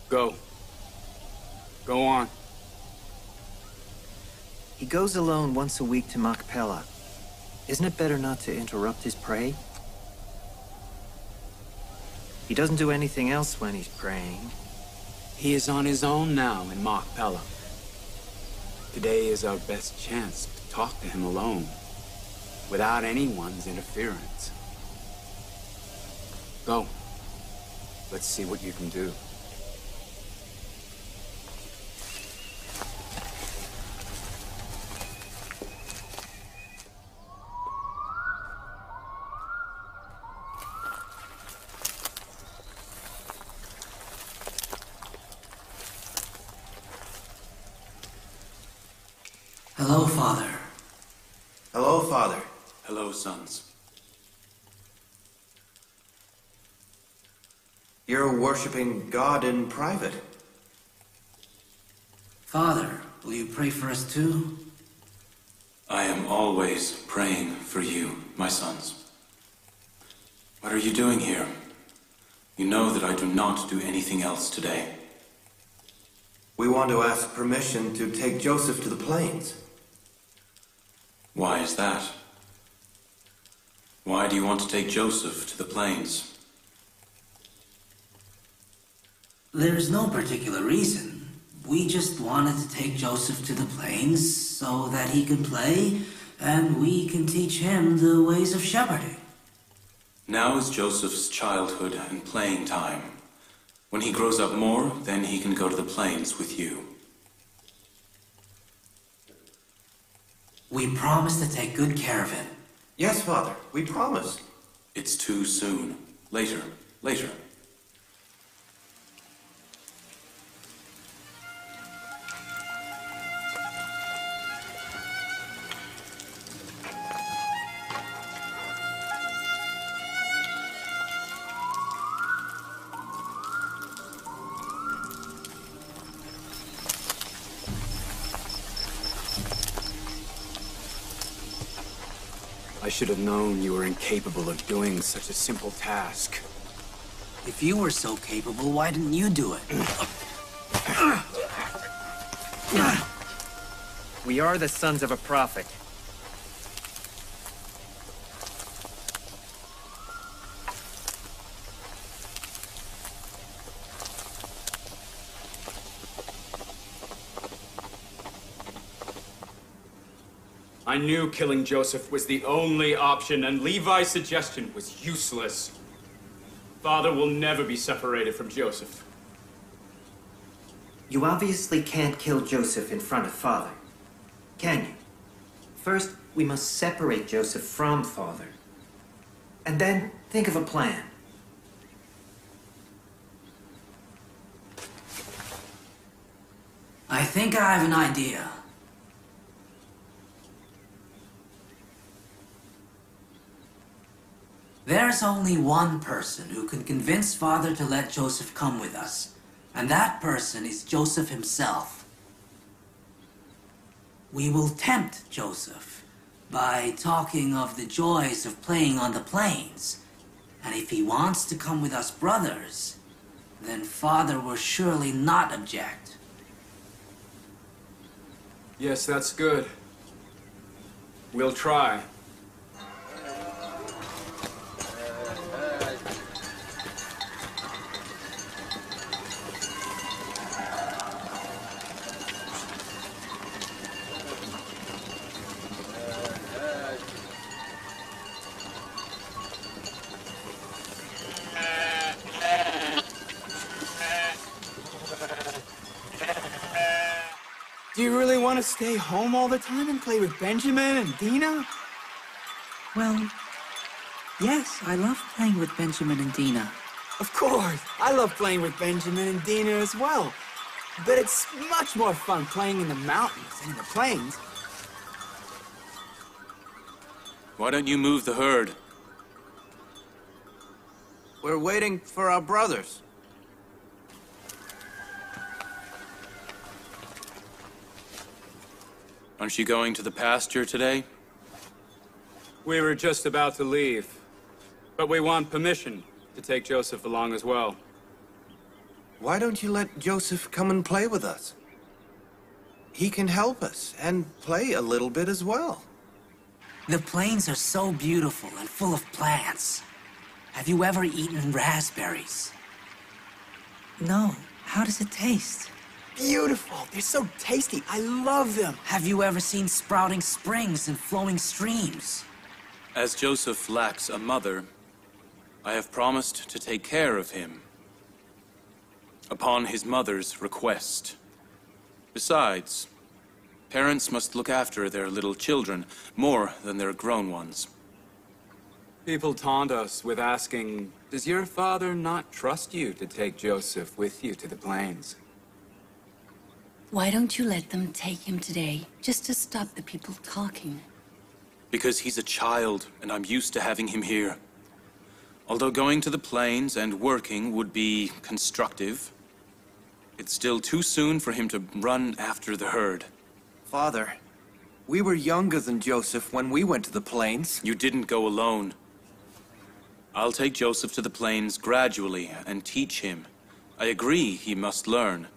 Go. Go on. He goes alone once a week to Machpelah. Isn't it better not to interrupt his prey? He doesn't do anything else when he's praying. He is on his own now in Machpelah. Today is our best chance to talk to him alone, without anyone's interference. Go. Let's see what you can do. Hello, Father. Hello, Father. Hello, sons. You're worshiping God in private. Father, will you pray for us too? I am always praying for you, my sons. What are you doing here? You know that I do not do anything else today. We want to ask permission to take Joseph to the plains. Why is that? Why do you want to take Joseph to the plains? There's no particular reason. We just wanted to take Joseph to the plains so that he can play, and we can teach him the ways of shepherding. Now is Joseph's childhood and playing time. When he grows up more, then he can go to the plains with you. We promise to take good care of him. Yes, Father, we promise. It's too soon. Later, later. I should have known you were incapable of doing such a simple task. If you were so capable, why didn't you do it? We are the sons of a prophet. I knew killing Joseph was the only option, and Levi's suggestion was useless. Father will never be separated from Joseph. You obviously can't kill Joseph in front of Father, can you? First, we must separate Joseph from Father. And then, think of a plan. I think I have an idea. There's only one person who can convince Father to let Joseph come with us, and that person is Joseph himself. We will tempt Joseph by talking of the joys of playing on the plains, and if he wants to come with us brothers, then Father will surely not object. Yes, that's good. We'll try. Do you really want to stay home all the time and play with Benjamin and Dina? Well, yes, I love playing with Benjamin and Dina. Of course! I love playing with Benjamin and Dina as well. But it's much more fun playing in the mountains than in the plains. Why don't you move the herd? We're waiting for our brothers. Aren't you going to the pasture today? We were just about to leave, but we want permission to take Joseph along as well. Why don't you let Joseph come and play with us? He can help us and play a little bit as well. The plains are so beautiful and full of plants. Have you ever eaten raspberries? No. How does it taste? Beautiful. They're so tasty. I love them. Have you ever seen sprouting springs and flowing streams? As Joseph lacks a mother, I have promised to take care of him upon his mother's request. Besides, parents must look after their little children more than their grown ones. People taunt us with asking, does your father not trust you to take Joseph with you to the plains? Why don't you let them take him today, just to stop the people talking? Because he's a child, and I'm used to having him here. Although going to the plains and working would be constructive, it's still too soon for him to run after the herd. Father, we were younger than Joseph when we went to the plains. You didn't go alone. I'll take Joseph to the plains gradually and teach him. I agree he must learn,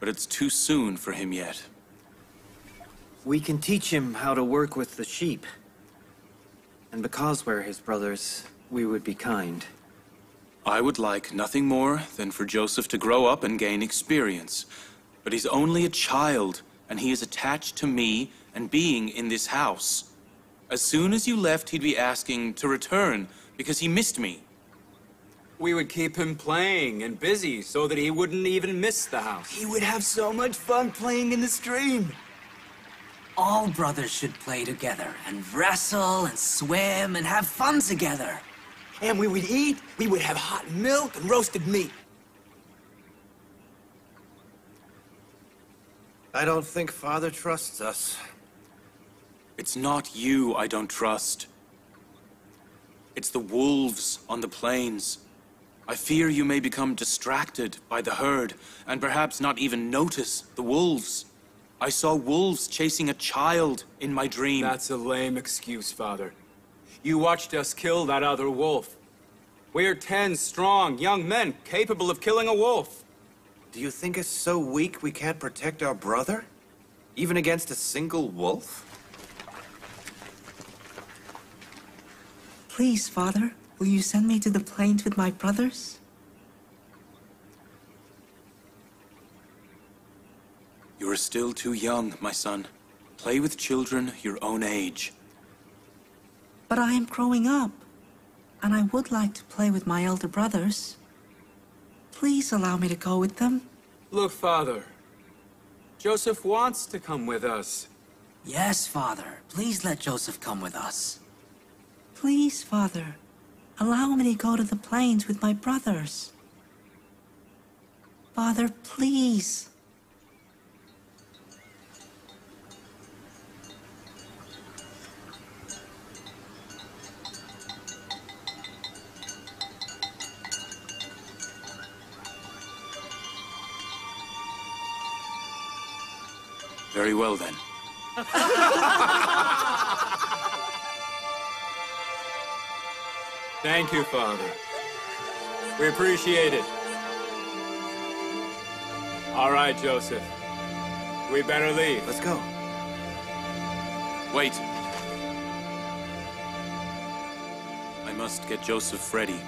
but it's too soon for him yet. We can teach him how to work with the sheep. And because we're his brothers, we would be kind. I would like nothing more than for Joseph to grow up and gain experience. But he's only a child, and he is attached to me and being in this house. As soon as you left, he'd be asking to return because he missed me. We would keep him playing and busy so that he wouldn't even miss the house. He would have so much fun playing in the stream. All brothers should play together and wrestle and swim and have fun together. And we would eat. We would have hot milk and roasted meat. I don't think Father trusts us. It's not you I don't trust. It's the wolves on the plains. I fear you may become distracted by the herd and perhaps not even notice the wolves. I saw wolves chasing a child in my dream. That's a lame excuse, Father. You watched us kill that other wolf. We're 10 strong young men capable of killing a wolf. Do you think us so weak we can't protect our brother? Even against a single wolf? Please, Father, will you send me to the plains with my brothers? You are still too young, my son. Play with children your own age. But I am growing up, and I would like to play with my elder brothers. Please allow me to go with them. Look, Father. Joseph wants to come with us. Yes, Father. Please let Joseph come with us. Please, Father, allow me to go to the plains with my brothers. Father, please. Very well, then. Thank you, Father. We appreciate it. All right, Joseph. We better leave. Let's go. Wait. I must get Joseph ready.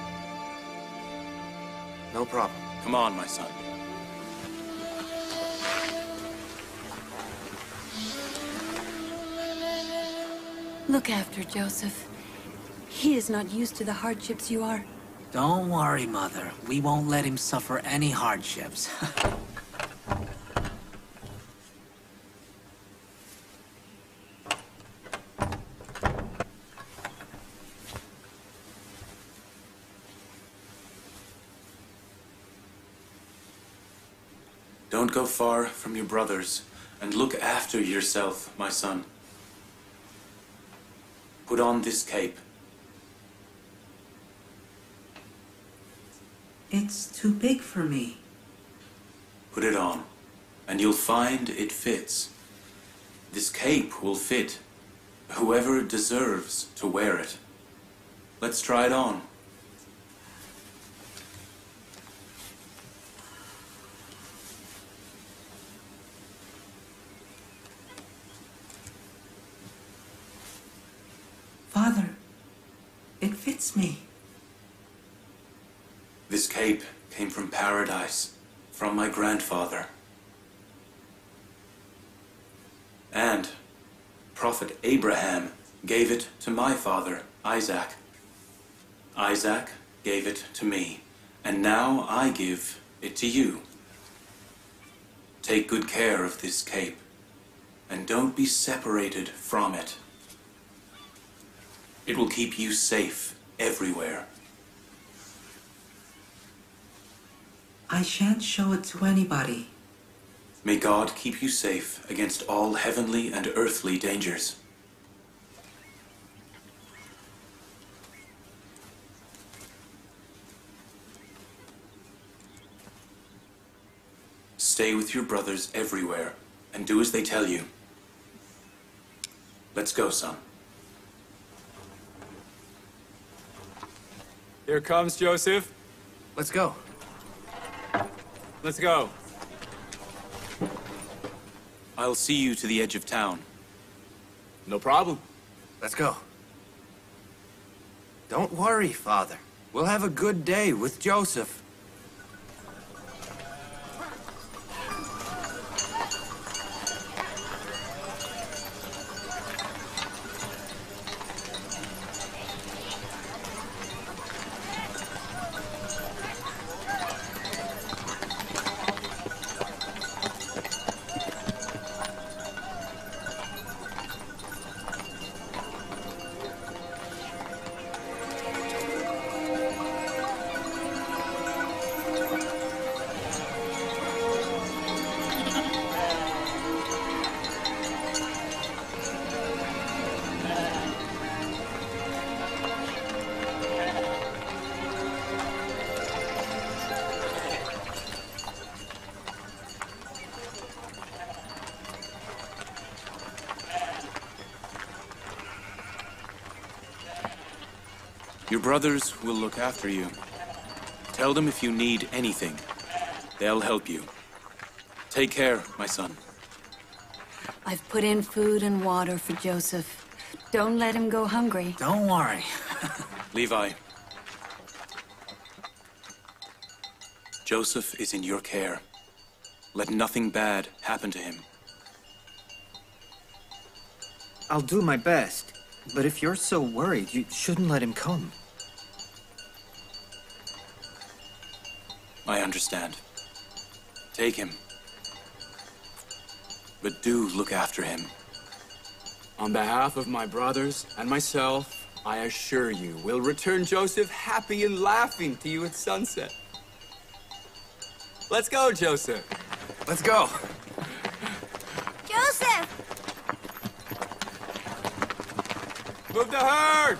No problem. Come on, my son. Look after Joseph. He is not used to the hardships you are. Don't worry, Mother. We won't let him suffer any hardships. Don't go far from your brothers, and look after yourself, my son. Put on this cape. It's too big for me. Put it on, and you'll find it fits. This cape will fit whoever deserves to wear it. Let's try it on. fits me. This cape came from paradise, from my grandfather. And Prophet Abraham gave it to my father, Isaac. Isaac gave it to me, and now I give it to you. Take good care of this cape, and don't be separated from it. It will keep you safe everywhere. I shan't show it to anybody. May God keep you safe against all heavenly and earthly dangers. Stay with your brothers everywhere, and do as they tell you. Let's go, son. Here comes Joseph. Let's go. Let's go. I'll see you to the edge of town. No problem. Let's go. Don't worry, Father. We'll have a good day with Joseph. Your brothers will look after you. Tell them if you need anything. They'll help you. Take care, my son. I've put in food and water for Joseph. Don't let him go hungry. Don't worry. Levi. Joseph is in your care. Let nothing bad happen to him. I'll do my best. But if you're so worried, you shouldn't let him come. I understand. Take him. But do look after him. On behalf of my brothers and myself, I assure you, we'll return Joseph happy and laughing to you at sunset. Let's go, Joseph. Let's go. Joseph! Move the herd!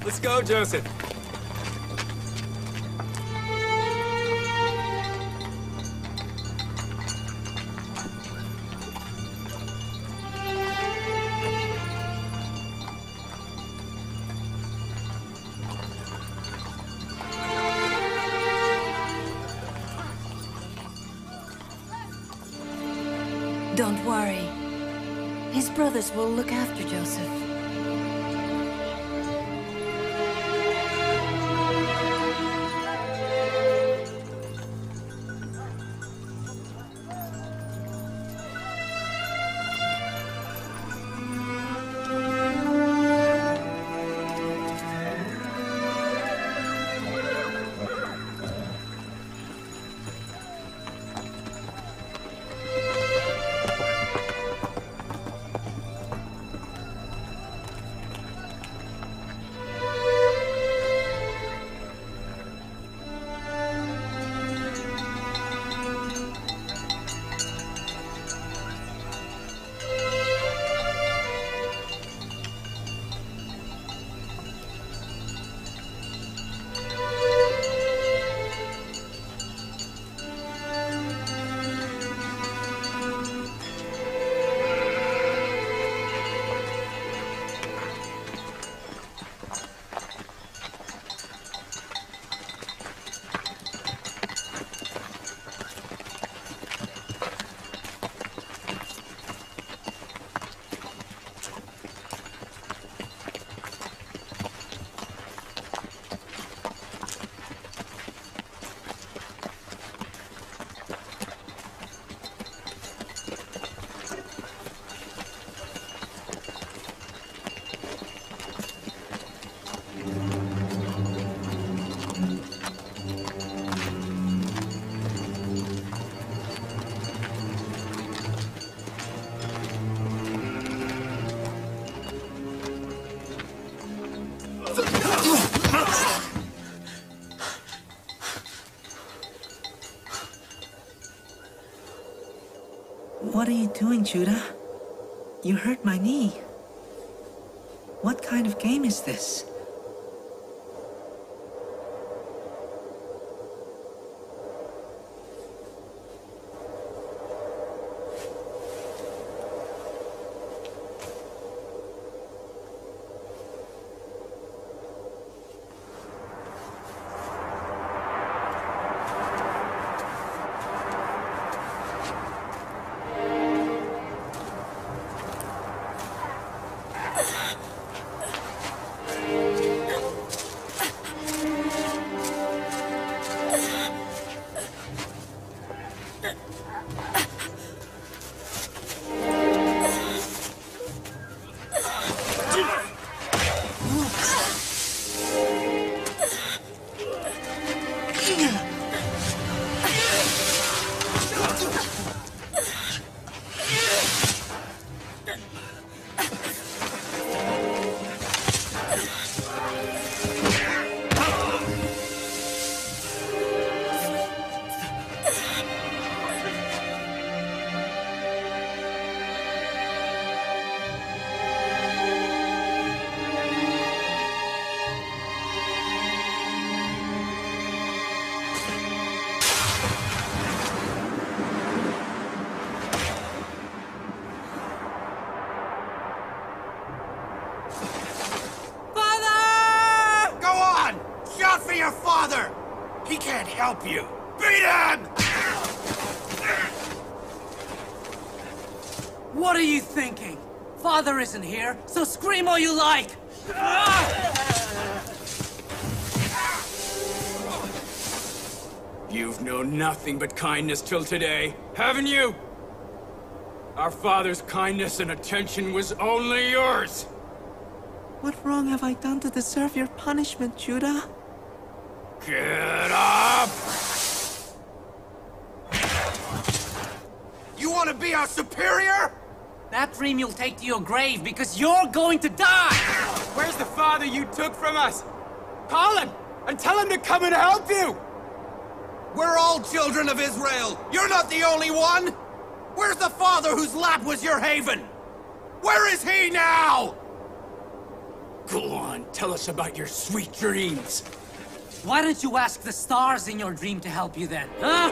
Let's go, Joseph. Don't worry. His brothers will look after Joseph. What are you doing, Judah? You hurt my knee. What kind of game is this? He can't help you! Beat him! What are you thinking? Father isn't here, so scream all you like! You've known nothing but kindness till today, haven't you? Our father's kindness and attention was only yours! What wrong have I done to deserve your punishment, Judah? Get up! You want to be our superior? That dream you'll take to your grave because you're going to die! Where's the father you took from us? Call him and tell him to come and help you! We're all children of Israel! You're not the only one! Where's the father whose lap was your haven? Where is he now? Go on, tell us about your sweet dreams. Why don't you ask the stars in your dream to help you then, huh?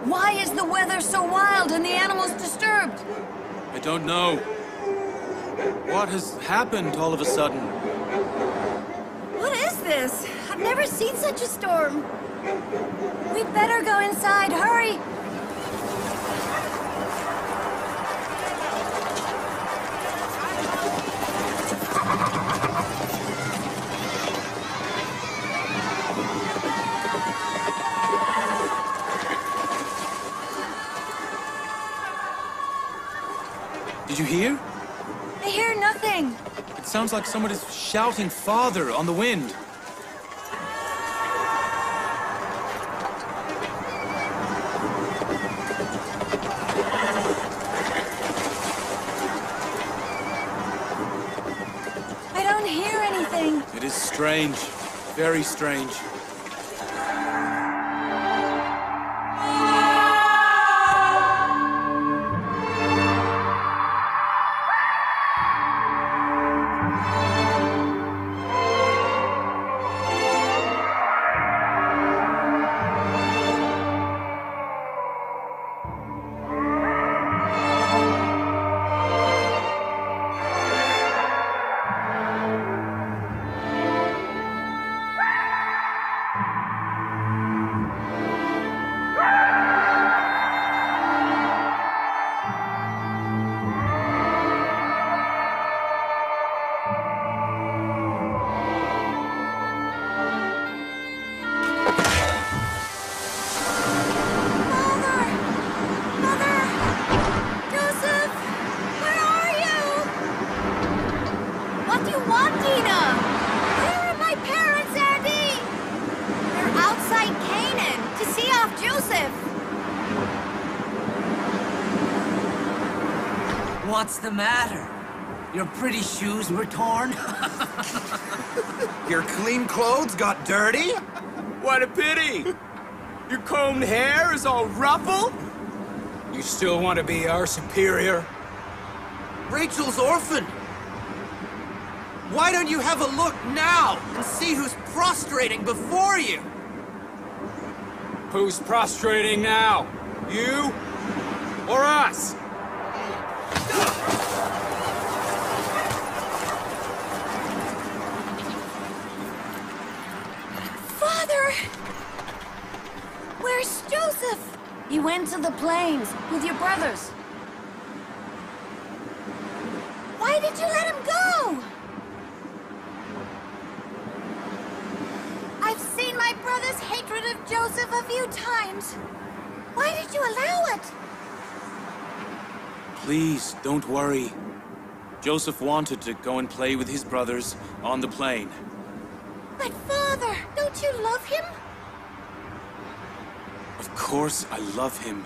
Why is the weather so wild and the animals disturbed? I don't know. What has happened all of a sudden? What is this? I've never seen such a storm. We'd better go inside. Hurry! Did you hear? I hear nothing. It sounds like someone is shouting "Father" on the wind. I don't hear anything. It is strange. Very strange. What's the matter? Your pretty shoes were torn? Your clean clothes got dirty? What a pity! Your combed hair is all ruffled? You still want to be our superior? Rachel's orphaned. Why don't you have a look now and see who's prostrating before you? Who's prostrating now? You? Or us? Father! Where's Joseph? He went to the plains with your brothers. Why did you let him go? I've seen my brother's hatred of Joseph a few times. Why did you allow it? Please, don't worry. Joseph wanted to go and play with his brothers on the plain. But Father, don't you love him? Of course I love him.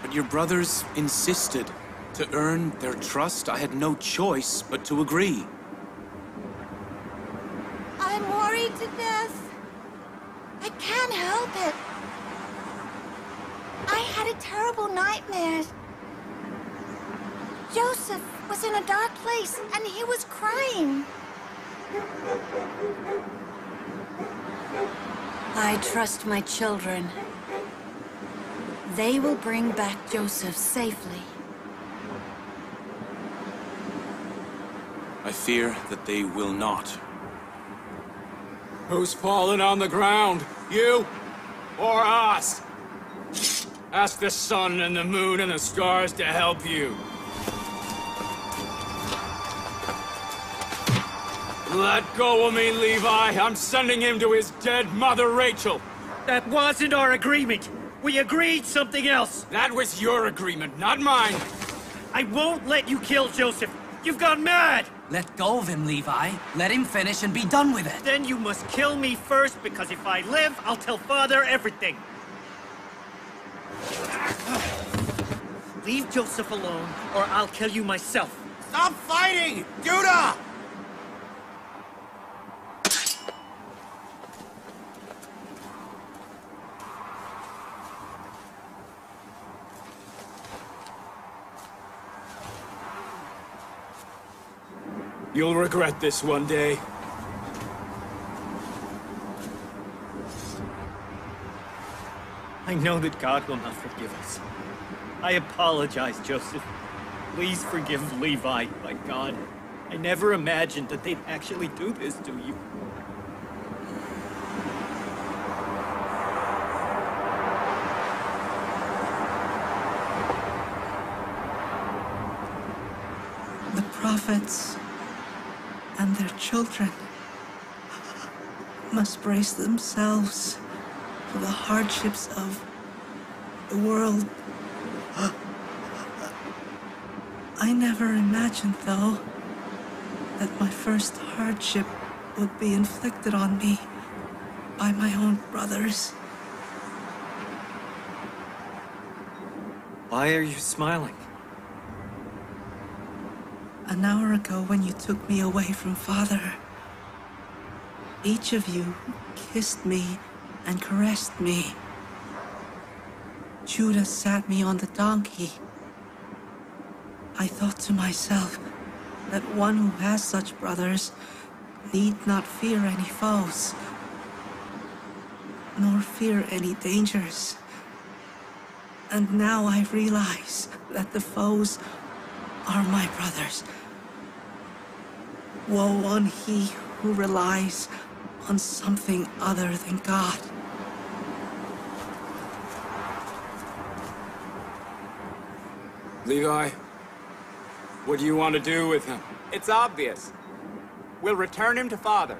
But your brothers insisted. To earn their trust, I had no choice but to agree. I'm worried to death. I can't help it. I had a terrible nightmare. Joseph was in a dark place and he was crying. I trust my children. They will bring back Joseph safely. I fear that they will not. Who's fallen on the ground? You? Or us? Ask the sun and the moon and the stars to help you. Let go of me, Levi. I'm sending him to his dead mother, Rachel. That wasn't our agreement. We agreed something else. That was your agreement, not mine. I won't let you kill Joseph. You've gone mad. Let go of him, Levi. Let him finish and be done with it. Then you must kill me first, because if I live, I'll tell Father everything. Leave Joseph alone, or I'll kill you myself. Stop fighting! Judah! You'll regret this one day. I know that God will not forgive us. I apologize, Joseph. Please forgive Levi, my God. I never imagined that they'd actually do this to you. The prophets and their children must brace themselves for the hardships of the world. I never imagined, though, that my first hardship would be inflicted on me by my own brothers. Why are you smiling? An hour ago, when you took me away from Father, each of you kissed me and caressed me. Judah sat me on the donkey. I thought to myself that one who has such brothers need not fear any foes, nor fear any dangers. And now I realize that the foes are my brothers. Woe on he who relies on something other than God. Levi, what do you want to do with him? It's obvious. We'll return him to Father.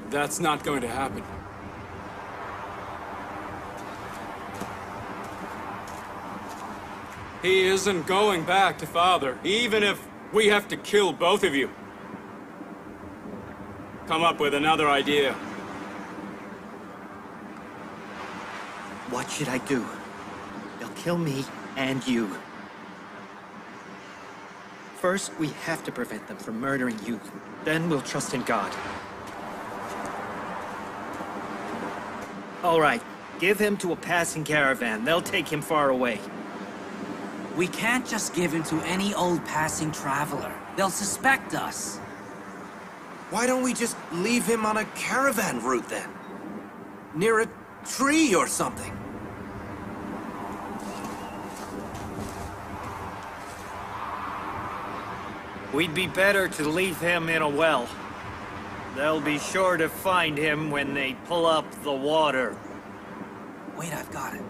That's not going to happen. He isn't going back to Father, even if we have to kill both of you. Come up with another idea. What should I do? They'll kill me and you. First, we have to prevent them from murdering you. Then we'll trust in God. All right, give him to a passing caravan. They'll take him far away. We can't just give him to any old passing traveler. They'll suspect us. Why don't we just leave him on a caravan route then? Near a tree or something? We'd be better to leave him in a well. They'll be sure to find him when they pull up the water. Wait, I've got it.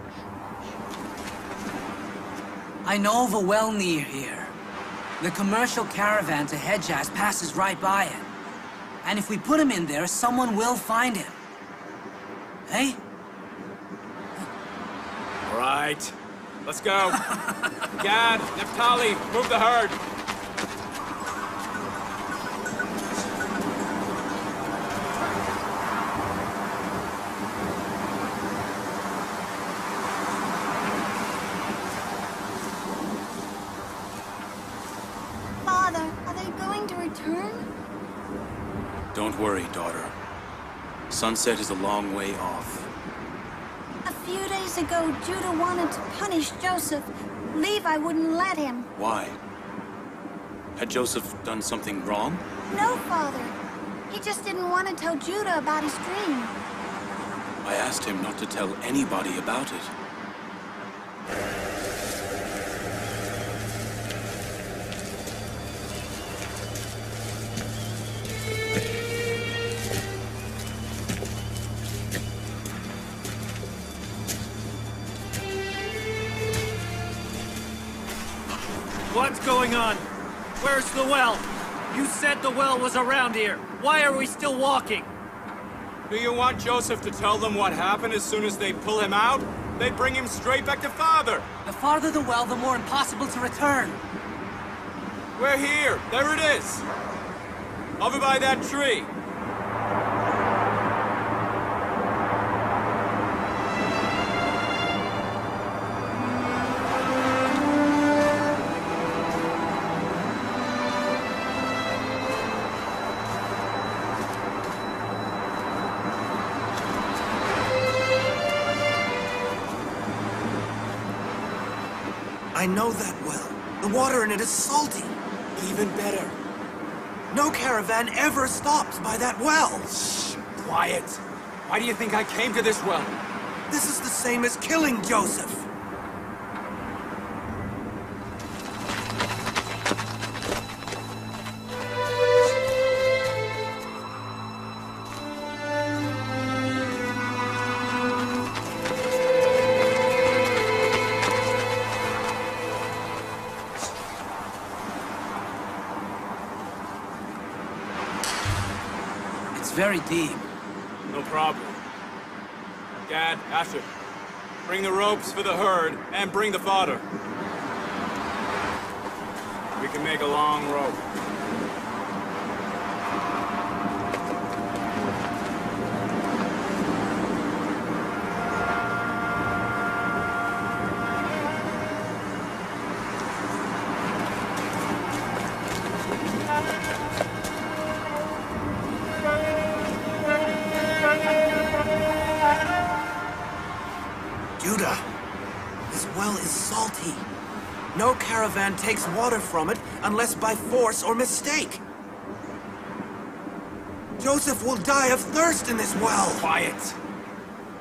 I know of a well near here. The commercial caravan to Hejaz passes right by it. And if we put him in there, someone will find him. Hey? All right, let's go. Gad, Naphtali, move the herd. Father, are they going to return? Don't worry, daughter. Sunset is a long way off. A few days ago, Judah wanted to punish Joseph. Levi wouldn't let him. Why? Had Joseph done something wrong? No, Father. He just didn't want to tell Judah about his dream. I asked him not to tell anybody about it. What's going on? Where's the well? You said the well was around here. Why are we still walking? Do you want Joseph to tell them what happened as soon as they pull him out? They'd bring him straight back to father. The farther the well, the more impossible to return. We're here. There it is. Over by that tree. I know that well. The water in it is salty. Even better. No caravan ever stops by that well. Shh, quiet. Why do you think I came to this well? This is the same as killing Joseph. It's very deep. No problem. Gad, Asher, bring the ropes for the herd and bring the fodder. We can make a long rope. Judah, this well is salty. No caravan takes water from it unless by force or mistake. Joseph will die of thirst in this well. Quiet.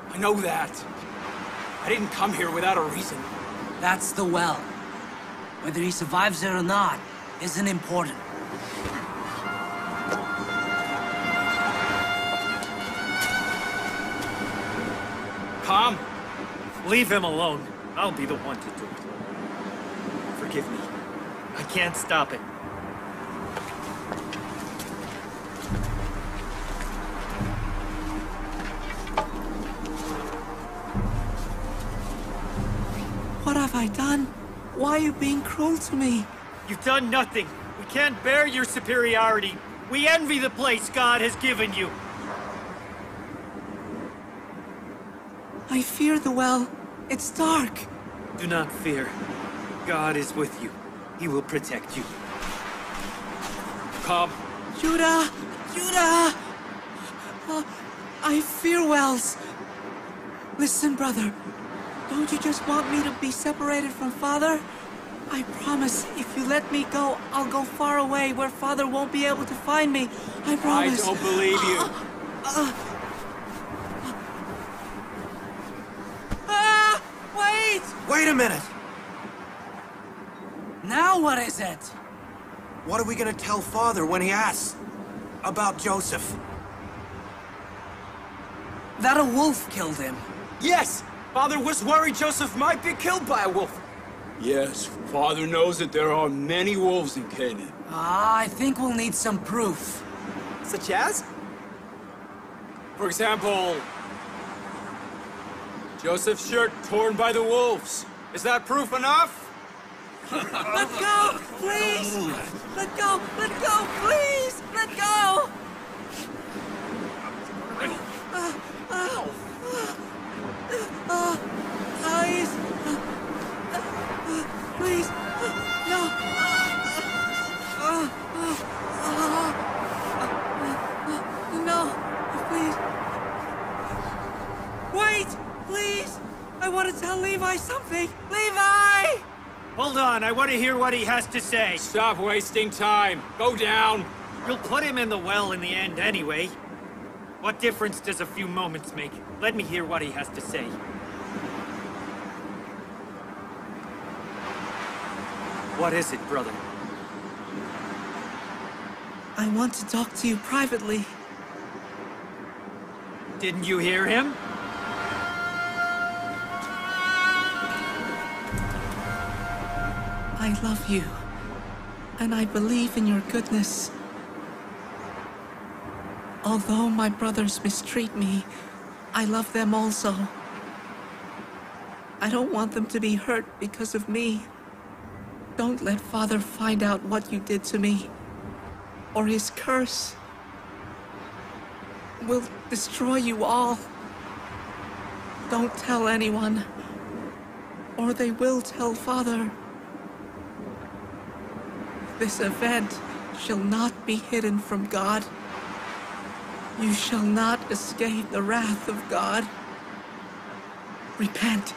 I know that. I didn't come here without a reason. That's the well. Whether he survives it or not isn't important. Come. Leave him alone. I'll be the one to do it. Forgive me. I can't stop it. What have I done? Why are you being cruel to me? You've done nothing. We can't bear your superiority. We envy the place God has given you. I fear the well. It's dark. Do not fear. God is with you. He will protect you. come. Judah! Judah! I fear wells. Listen, brother. Don't you just want me to be separated from Father? I promise, if you let me go, I'll go far away where Father won't be able to find me. I promise. I don't believe you. Wait! Wait a minute! Now what is it? What are we gonna tell Father when he asks about Joseph? That a wolf killed him. Yes! Father was worried Joseph might be killed by a wolf. Yes, Father knows that there are many wolves in Canaan. I think we'll need some proof. Such as? For example, Joseph's shirt torn by the wolves. Is that proof enough? Let go! Please! Let go! Let go! Please! Let go! Please! Please! No! No! Please! Wait! Please! I want to tell Levi something! Levi! Hold on, I want to hear what he has to say. Stop wasting time. Go down. You'll put him in the well in the end anyway. What difference does a few moments make? Let me hear what he has to say. What is it, brother? I want to talk to you privately. Didn't you hear him? I love you, and I believe in your goodness. Although my brothers mistreat me, I love them also. I don't want them to be hurt because of me. Don't let Father find out what you did to me, or his curse will destroy you all. Don't tell anyone, or they will tell Father. This event shall not be hidden from God. You shall not escape the wrath of God. Repent.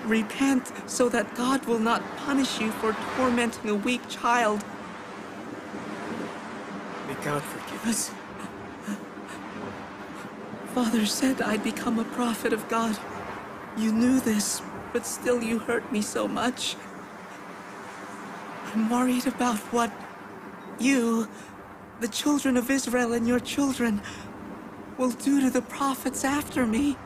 Repent so that God will not punish you for tormenting a weak child. May God forgive us. Father said I'd become a prophet of God. You knew this, but still you hurt me so much. I'm worried about what you, the children of Israel and your children, will do to the prophets after me.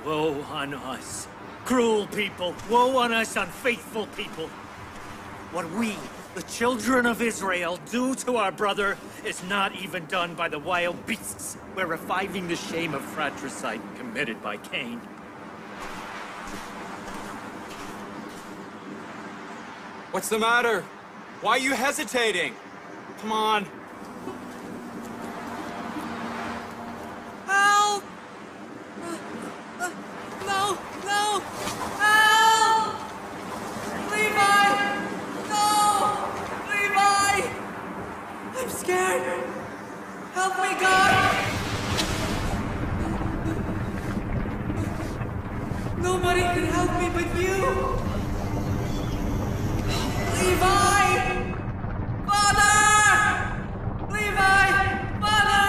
Woe on us, cruel people. Woe on us, unfaithful people. What we, the children of Israel, do to our brother is not even done by the wild beasts. We're reviving the shame of fratricide committed by Cain. What's the matter? Why are you hesitating? Come on. Help! No! No! Help! Levi! No! Levi! I'm scared! Help me, God! Nobody can help me but you! Levi! Father! Levi! Father!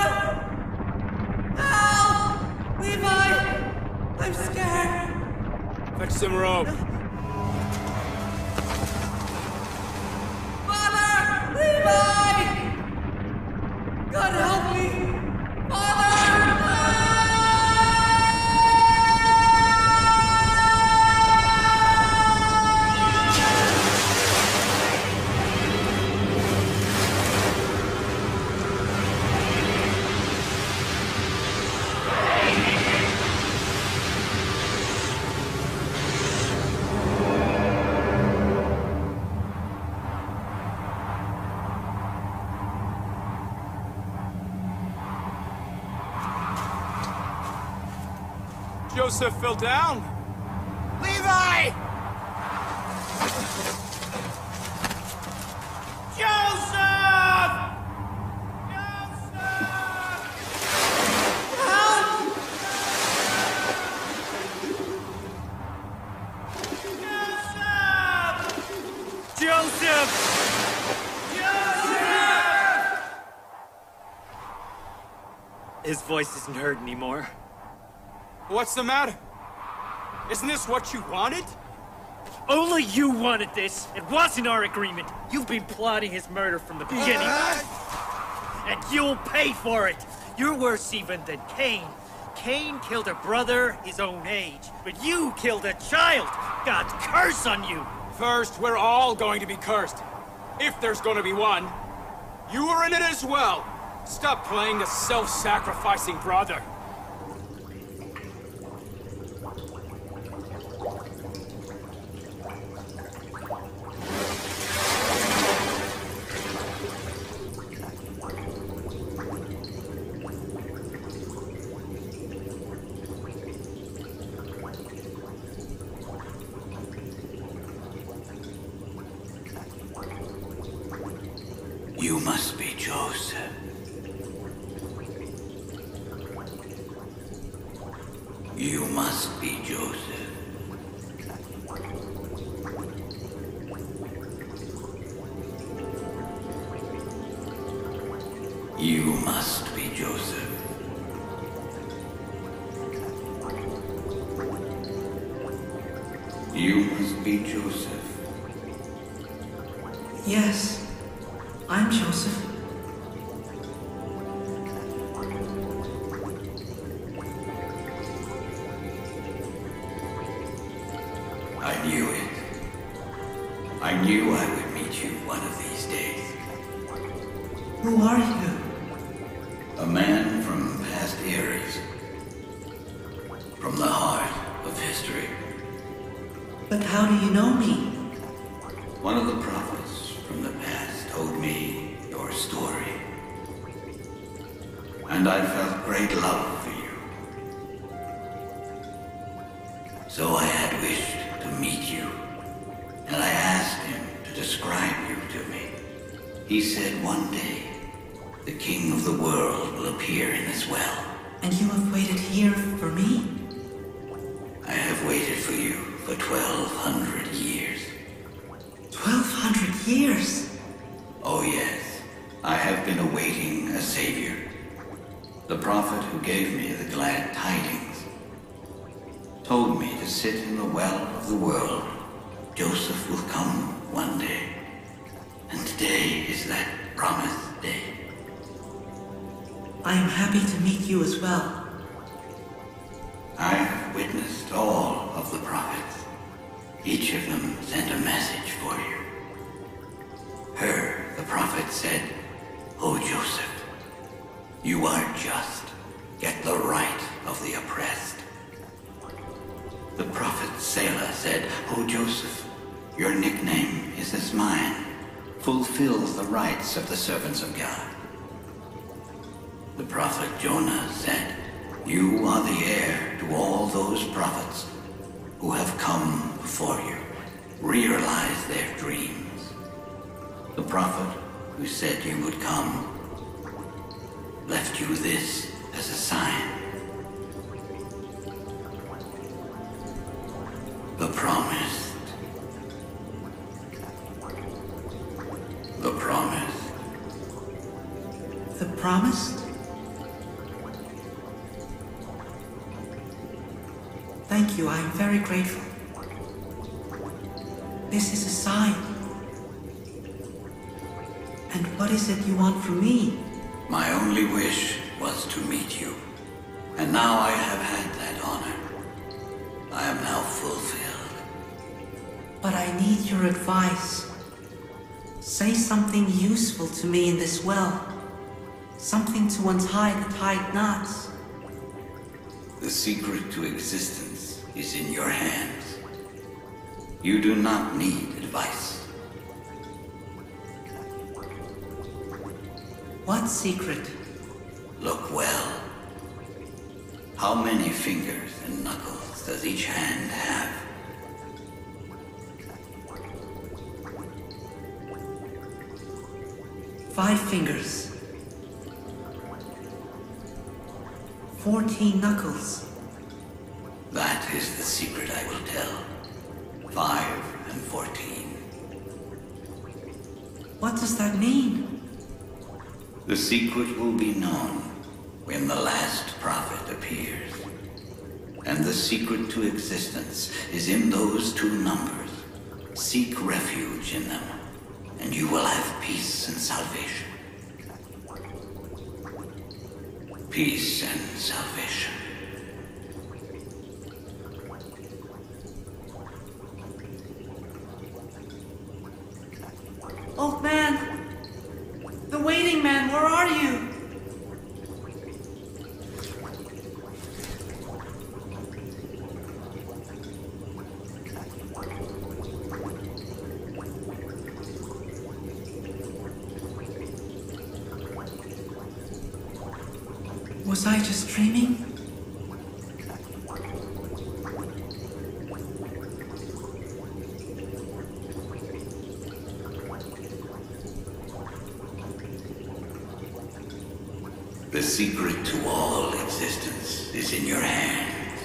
Help! Levi! I'm scared. Fetch some rope. Father! Levi! God help me! Father! Joseph fell down. Levi! Joseph! Joseph! Joseph! His voice isn't heard anymore. What's the matter? Isn't this what you wanted? Only you wanted this. It wasn't our agreement. You've been plotting his murder from the beginning. And you'll pay for it. You're worse even than Cain. Cain killed a brother his own age, but you killed a child. God's curse on you. First, we're all going to be cursed. If there's going to be one. You were in it as well. Stop playing the self-sacrificing brother. You must be Joseph. You must be Joseph. You must be Joseph. You must be Joseph. Yes, I'm Joseph. I knew it. I knew I would meet you one of these days. Who are you? A man from past eras. From the heart of history. But how do you know me? One of the prophets from the past told me your story. And I felt great love for you. So I had wished to meet you. And I asked him to describe you to me. He said one day, the king of the world will appear in this well. And you have waited here for me? I have waited for you for 1,200 years. 1,200 years? Oh yes, I have been awaiting a savior. The prophet who gave me the glad tidings told me to sit in the well of the world. Joseph will come one day. And today is that promised day. I am happy to meet you as well. I have witnessed all of the prophets. Each of them sent a message for you. Her, the prophet said, "O Joseph, you are just. Get the right of the oppressed." The prophet Sehra said, "O Joseph, your nickname is as mine. Fulfill the rights of the servants of God." The prophet Jonah said, "You are the heir to all those prophets who have come before you. Realize their dreams." The prophet who said you would come left you this as a sign. The promised. The promised. The promised? Thank you, I am very grateful. This is a sign. And what is it you want from me? My only wish was to meet you. And now I have had that honor. I am now fulfilled. But I need your advice. Say something useful to me in this well. Something to untie the tied knots. The secret to existence is in your hands. You do not need advice. What secret? Look well. How many fingers and knuckles does each hand have? 5 fingers. 14 knuckles. That is the secret I will tell. 5 and 14. What does that mean? The secret will be known when the last prophet appears. And the secret to existence is in those two numbers. Seek refuge in them, and you will have peace and salvation. Peace and salvation. Old man! The waiting man, where are you? Was I just dreaming? The secret to all existence is in your hands.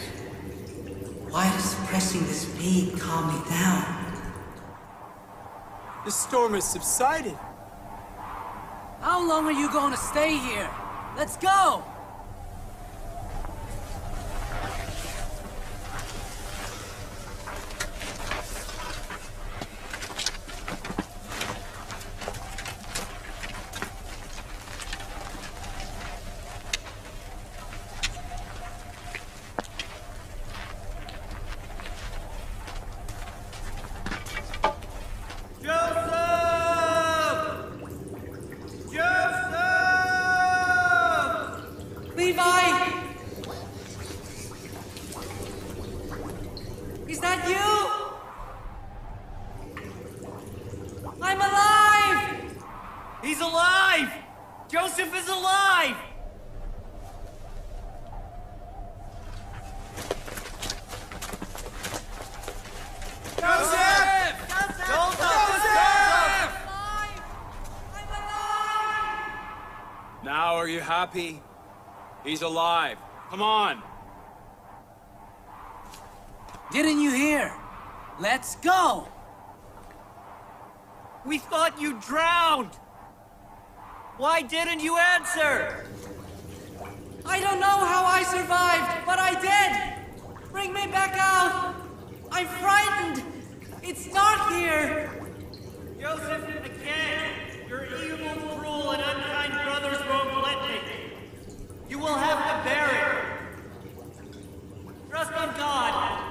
Why does pressing this bead calm me down? The storm has subsided. How long are you going to stay here? Let's go! Is that you? I'm alive! He's alive! Joseph is alive! Joseph! Joseph! I'm alive! Now are you happy? He's alive. Come on. Didn't you hear? Let's go! We thought you drowned! Why didn't you answer? I don't know how I survived, but I did! Bring me back out! I'm frightened! It's dark here! Joseph, again! Your evil, cruel, and unkind brothers won't let me. You will have to bear it. Trust in God.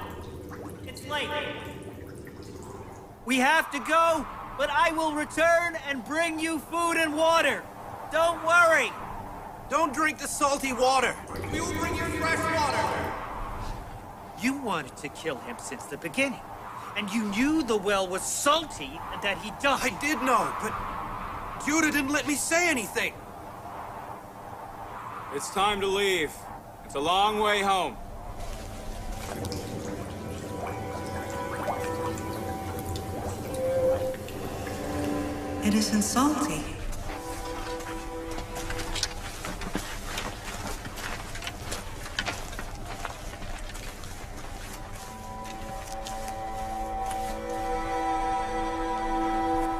It's late. We have to go, but I will return and bring you food and water. Don't worry. Don't drink the salty water. We will bring you fresh water. You wanted to kill him since the beginning, and you knew the well was salty and that he died. I did know, but Judah didn't let me say anything. It's time to leave. It's a long way home. It isn't salty.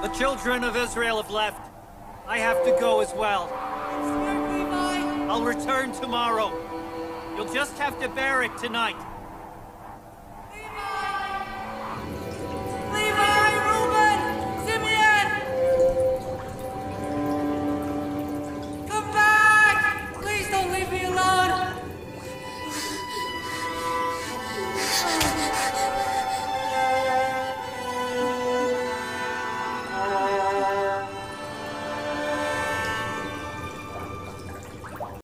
The children of Israel have left. I have to go as well. I'm scared, Levi! I'll return tomorrow. You'll just have to bear it tonight.